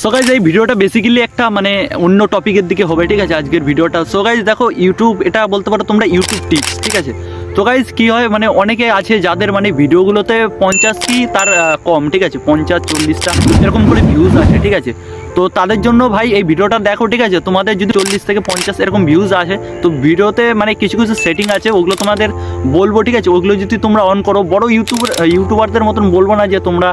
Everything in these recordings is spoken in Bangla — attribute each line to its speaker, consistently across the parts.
Speaker 1: সো গাইজ এই ভিডিওটা বেসিক্যালি একটা মানে অন্য টপিকের দিকে হবে, ঠিক আছে আজকের ভিডিওটা। সো গাইজ দেখো ইউটিউব, এটা বলতে পারো তোমরা ইউটিউব টিপস, ঠিক আছে। তো গাইজ কী হয় মানে অনেকে আছে যাদের মানে ভিডিওগুলোতে 50 কি তার কম, ঠিক আছে 50-40টা এরকম করে ভিউজ আসে, ঠিক আছে। তো তাদের জন্য ভাই এই ভিডিওটা দেখো, ঠিক আছে। তোমাদের যদি 40 থেকে 50 এরকম ভিউজ আসে, তো ভিডিওতে মানে কিছু কিছু সেটিং আছে, ওগুলো তোমাদের বলবো, ঠিক আছে। ওগুলো যদি তোমরা অন করো, বড় ইউটিউবারদের মতন বলবো না যে তোমরা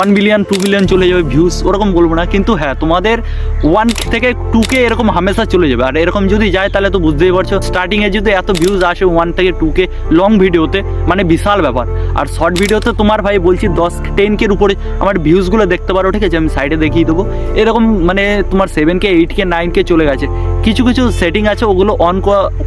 Speaker 1: 1 বিলিয়ন 2 বিলিয়ন চলে যাবে ভিউজ, ওরকম বলবো না, কিন্তু হ্যাঁ তোমাদের 1 থেকে 2K এরকম হামেশা চলে যাবে। আর এরকম যদি যায় তাহলে তো বুঝতেই পারছো, স্টার্টিংয়ে যদি এত ভিউজ আসে 1 থেকে 2K লং ভিডিওতে, মানে বিশাল ব্যাপার। আর শর্ট ভিডিওতে তোমার ভাই বলছি 10-10K উপরে আমার ভিউজগুলো দেখতে পারো, ঠিক আছে। আমি সাইডে দেখিয়ে দেবো, এরকম মানে তোমার 7K 8K 9K চলে গেছে। কিছু কিছু সেটিং আছে ওগুলো অন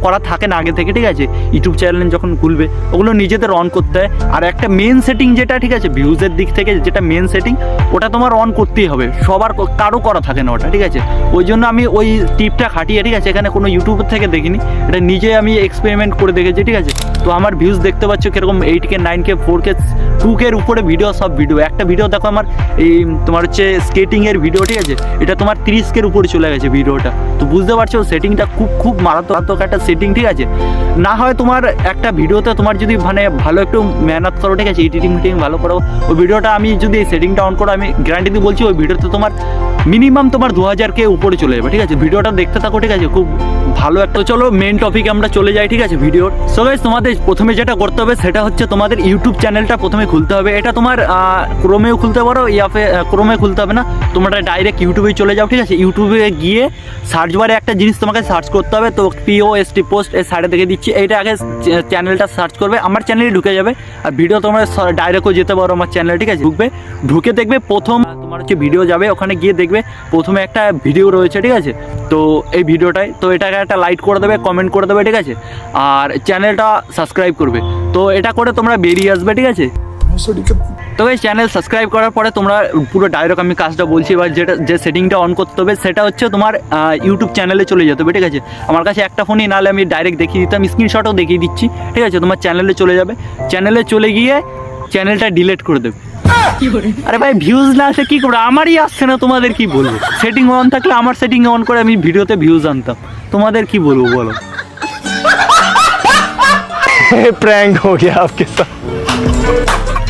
Speaker 1: করা থাকে না আগে থেকে, ঠিক আছে। ইউটিউব চ্যানেল যখন খুলবে ওগুলো নিজেদের অন করতে হয়। আর একটা মেন সেটিং যেটা, ঠিক আছে, ভিউজের দিক থেকে যেটা মেন সেটিং, ওটা তোমার অন করতেই হবে, সবার কারো করা থাকে না ওটা, ঠিক আছে। ওই জন্য আমি ওই টিপটা খাটিয়ে, ঠিক আছে, এখানে কোনো ইউটিউব থেকে দেখিনি, এটা নিজে আমি এক্সপেরিমেন্ট করে দেখেছি, ঠিক আছে। তো আমার ভিউজ দেখতে পাচ্ছ কীরকম 8K 9K 4K 2K উপরে ভিডিও, সব ভিডিও। একটা ভিডিও দেখো আমার এই তোমার হচ্ছে স্কেটিংয়ের ভিডিও, ঠিক আছে, এটা তোমার 30K উপরে চলে গেছে ভিডিওটা। তো বুঝতে পারছো সেটিংটা খুব মারাত্মক একটা সেটিং, ঠিক আছে। না হয় তোমার একটা ভিডিওতে তোমার যদি মানে ভালো একটু মেহনত করো, ঠিক আছে, এডিটিং ভালো করো, ওই ভিডিওটা আমি যদি এই সেটিংটা অন করো, আমি গ্যারান্টি দিয়ে বলছি ওই ভিডিওতে তোমার মিনিমাম তোমার 2000K উপরে চলে যাবে, ঠিক আছে। ভিডিওটা দেখতে থাকো, ঠিক আছে, খুব ভালো একটা। চলো মেন টপিকে আমরা চলে যাই, ঠিক আছে, ভিডিওর। সো গাইস তোমাদের প্রথমে যেটা করতে হবে সেটা হচ্ছে তোমাদের ইউটিউব চ্যানেলটা প্রথমে খুলতে হবে। এটা তোমার ক্রোমেও খুলতে পারো, ক্রোমে খুলতে হবে না, তোমরা ডাইরেক্ট ইউটিউবেই চলে যাও, ঠিক আছে। ইউটিউবে গিয়ে সার্চ বারে একটা জিনিস তোমাকে সার্চ করতে হবে, তো POST পোস্ট এর সাইডে দেখে দিচ্ছি, এইটা আগে চ্যানেলটা সার্চ করবে, আমার চ্যানেলে ঢুকে যাবে। আর ভিডিও তোমরা ডাইরেক্টও যেতে পারো আমার চ্যানেলে, ঠিক আছে। ঢুকে দেখবে প্রথম তোমার হচ্ছে ভিডিও যাবে, ওখানে গিয়ে দেখবে প্রথমে একটা ভিডিও রয়েছে, ঠিক আছে। তো এই ভিডিওটায় তো এটাকে একটা লাইক করে দেবে, কমেন্ট করে দেবে, ঠিক আছে। আর চ্যানেলটা সাবস্ক্রাইব করবে, তো এটা করে তোমরা বেরিয়ে আসবে, ঠিক আছে। তো এই চ্যানেল সাবস্ক্রাইব করার পরে তোমরা পুরো ডাইরেক্ট আমি কাজটা বলছি, এবার যে সেটিংটা অন করতে হবে সেটা হচ্ছে তোমার ইউটিউব চ্যানেলে চলে যেতে হবে, ঠিক আছে। আমার কাছে একটা ফোনই, নাহলে আমি ডাইরেক্ট দেখিয়ে দিতাম, স্ক্রিনশটও দেখিয়ে দিচ্ছি, ঠিক আছে। তোমার চ্যানেলে চলে যাবে, চ্যানেলে চলে গিয়ে চ্যানেলটা ডিলিট করে দেবে। আরে ভাই ভিউজ না আসে কি করবো, আমারই আসছে না, তোমাদের কি বলবো। সেটিং অন থাকলে আমার সেটিং অন করে আমি ভিডিওতে ভিউজ আনতাম, তোমাদের কি বলবো বলো।
Speaker 2: प्रैंक हो गया आपके साथ।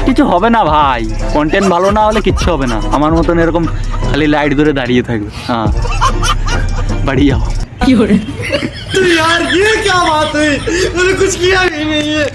Speaker 1: কিছু হবে না ভাই, কন্টেন্ট ভালো না হলে কিচ্ছু হবে না, আমার মতন এরকম খালি লাইট ধরে দাঁড়িয়ে থাকবে। হ্যাঁ বাড়ি যাও।
Speaker 3: यार ये क्या बात हुई, मैंने कुछ किया ही नहीं है।